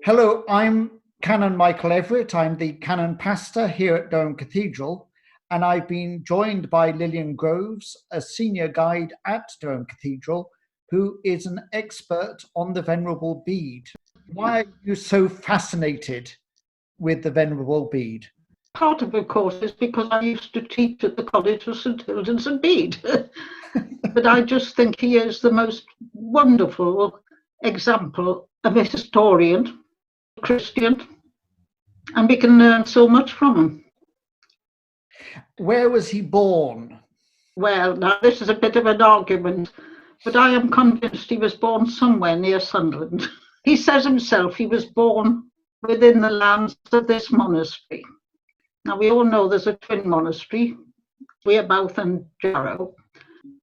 Hello, I'm Canon Michael Everitt. I'm the Canon Pastor here at Durham Cathedral, and I've been joined by Lilian Groves, a senior guide at Durham Cathedral, who is an expert on the Venerable Bede. Why are you so fascinated with the Venerable Bede? Part of it, of course, is because I used to teach at the College of St Hilda's and Bede. But I just think he is the most wonderful example of a historian, Christian, and we can learn so much from him. Where was he born? Well, now this is a bit of an argument, but I am convinced he was born somewhere near Sunderland. He says himself he was born within the lands of this monastery. Now, we all know there's a twin monastery, Wearmouth and Jarrow,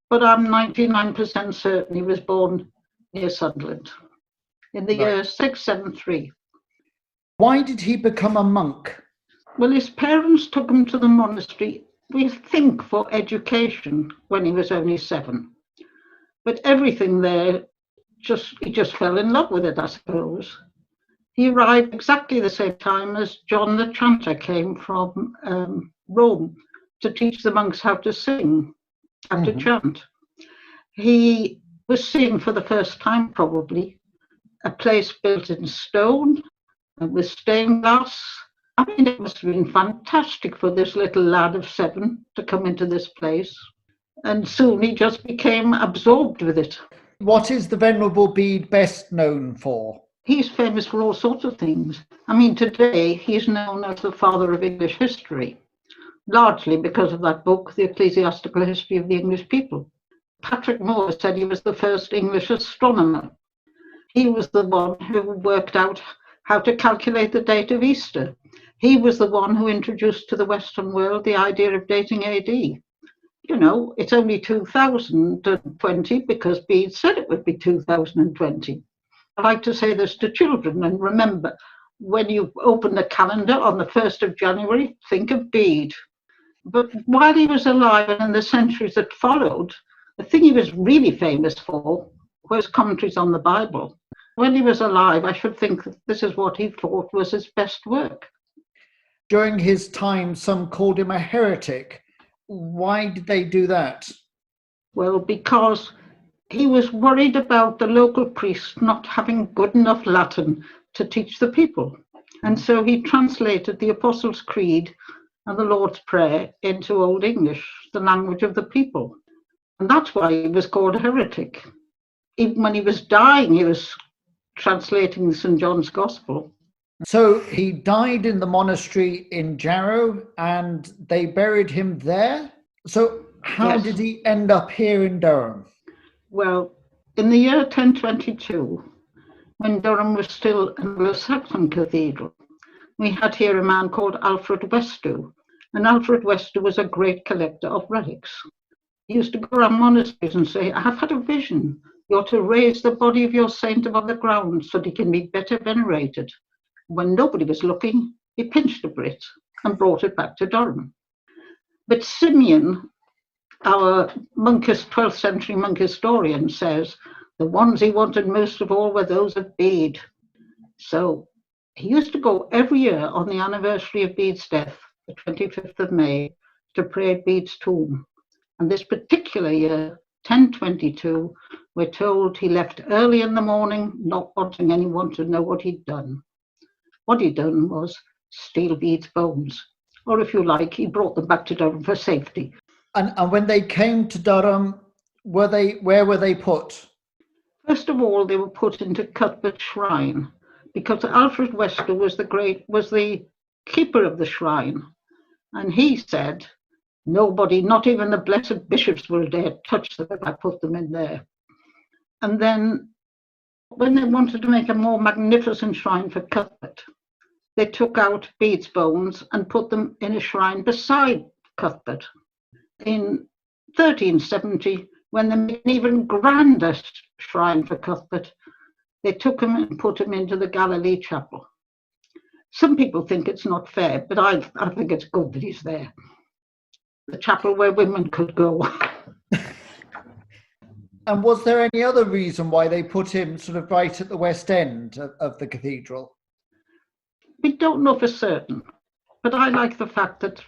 but I'm 99% certain he was born near Sunderland in the year 673. Why did he become a monk? Well, his parents took him to the monastery, we think, for education when he was only 7. But everything there, he just fell in love with it, I suppose. He arrived exactly the same time as John the Chanter came from Rome to teach the monks how to sing, how to chant. He was seeing for the first time, probably, a place built in stone and with stained glass. I mean, it must have been fantastic for this little lad of 7 to come into this place. And soon he just became absorbed with it. What is the Venerable Bede best known for? He's famous for all sorts of things. I mean, today he's known as the father of English history, largely because of that book, The Ecclesiastical History of the English People. Patrick Moore said he was the first English astronomer. He was the one who worked out how to calculate the date of Easter. He was the one who introduced to the Western world the idea of dating AD. You know, it's only 2020 because Bede said it would be 2020. I like to say this to children, and remember, when you open the calendar on the 1st of January, think of Bede. But while he was alive and in the centuries that followed, the thing he was really famous for was commentaries on the Bible. When he was alive, I should think that this is what he thought was his best work. During his time, some called him a heretic. Why did they do that? Well, because he was worried about the local priests not having good enough Latin to teach the people. And so he translated the Apostles' Creed and the Lord's Prayer into Old English, the language of the people. And that's why he was called a heretic. Even when he was dying, he was translating St. John's Gospel. So he died in the monastery in Jarrow and they buried him there? So how did he end up here in Durham? Well, in the year 1022, when Durham was still an Anglo-Saxon cathedral, we had here a man called Alfred Westow. And Alfred Westow was a great collector of relics. He used to go around monasteries and say, I have had a vision. You're to raise the body of your saint above the ground so that he can be better venerated. When nobody was looking, he pinched a bit and brought it back to Durham. But Simeon, our 12th century monk historian, says the ones he wanted most of all were those of Bede. So he used to go every year on the anniversary of Bede's death, the 25th of May, to pray at Bede's tomb. And this particular year, 1022, we're told he left early in the morning, not wanting anyone to know what he'd done. What he'd done was steal Bede's bones, or if you like, he brought them back to Durham for safety. And when they came to Durham, where were they put? First of all, they were put into Cuthbert Shrine, because Alfred Westow was the keeper of the shrine, and he said nobody, not even the blessed bishops, will dare touch them if I put them in there. And then, when they wanted to make a more magnificent shrine for Cuthbert, they took out Bede's bones and put them in a shrine beside Cuthbert. In 1370, when they made an even grander shrine for Cuthbert, they took him and put him into the Galilee Chapel. Some people think it's not fair, but I think it's good that he's there. The chapel where women could go. And was there any other reason why they put him sort of right at the west end of the cathedral? We don't know for certain, but I like the fact that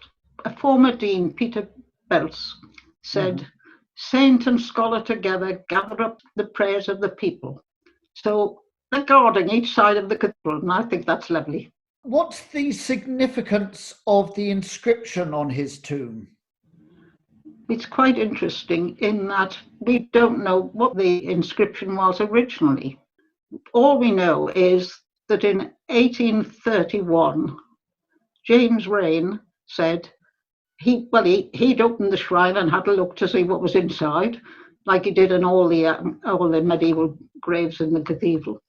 a former dean, Peter Belts, said, "Saint and scholar together gather up the prayers of the people." So they're guarding each side of the cathedral, and I think that's lovely. What's the significance of the inscription on his tomb? It's quite interesting in that we don't know what the inscription was originally. All we know is that in 1831, James Raine said he'd opened the shrine and had a look to see what was inside, like he did in all the medieval graves in the cathedral.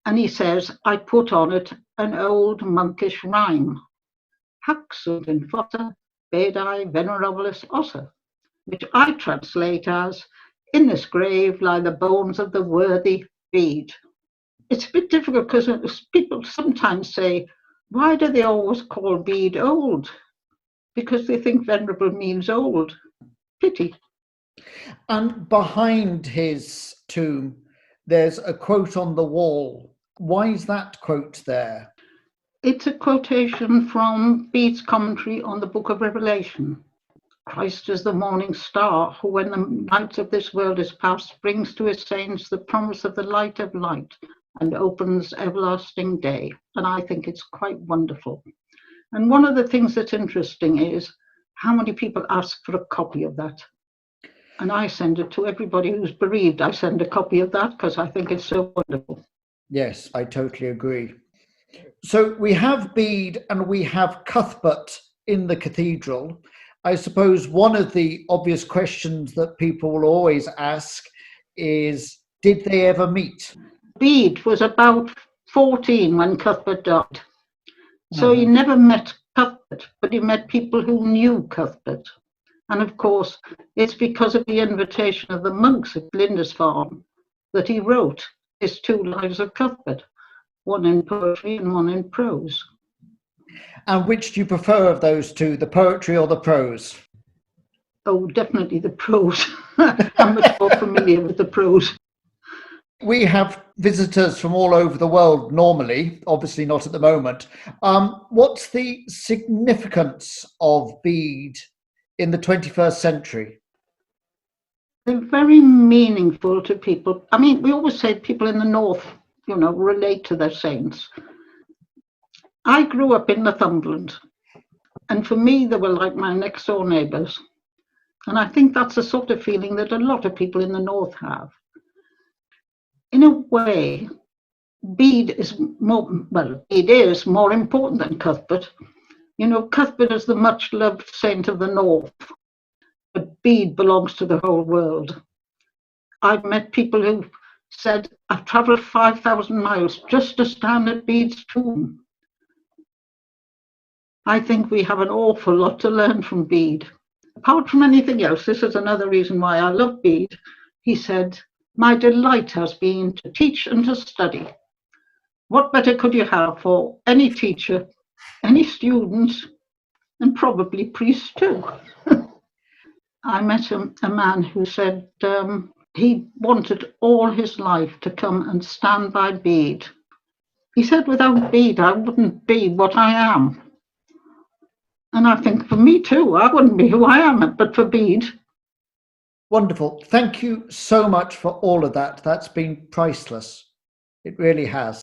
And he says, "I put on it an old monkish rhyme, Hac sunt in fossa, Bede venerabilis ossa, which I translate as, in this grave lie the bones of the worthy Bede." It's a bit difficult because people sometimes say, why do they always call Bede old? Because they think venerable means old. Pity. And behind his tomb, there's a quote on the wall. Why is that quote there? It's a quotation from Bede's commentary on the Book of Revelation. "Christ is the morning star, who when the night of this world is past, brings to his saints the promise of the light of light and opens everlasting day." And I think it's quite wonderful. And one of the things that's interesting is how many people ask for a copy of that. And I send it to everybody who's bereaved. I send a copy of that because I think it's so wonderful. Yes, I totally agree. So we have Bede and we have Cuthbert in the cathedral. I suppose one of the obvious questions that people will always ask is, did they ever meet? Bede was about 14 when Cuthbert died. So he never met Cuthbert, but he met people who knew Cuthbert. And of course, it's because of the invitation of the monks at Lindisfarne that he wrote his 2 lives of Cuthbert, one in poetry and one in prose. And which do you prefer of those two, the poetry or the prose? Oh, definitely the prose. I'm much more familiar with the prose. We have visitors from all over the world normally, obviously not at the moment. What's the significance of Bede in the 21st century? They're very meaningful to people. I mean, we always say people in the north, relate to their saints. I grew up in Northumberland, and for me, they were like my next door neighbours. And I think that's the sort of feeling that a lot of people in the north have. In a way, Bede is more important than Cuthbert. Cuthbert is the much loved saint of the north, but Bede belongs to the whole world. I've met people who said, "I've travelled 5,000 miles just to stand at Bede's tomb." I think we have an awful lot to learn from Bede. Apart from anything else, this is another reason why I love Bede. He said, "My delight has been to teach and to study." What better could you have for any teacher, any students, and probably priests too? I met a man who said he wanted all his life to come and stand by Bede. He said, "Without Bede, I wouldn't be what I am." And I think for me too, I wouldn't be who I am, but for Bede. Wonderful. Thank you so much for all of that. That's been priceless. It really has.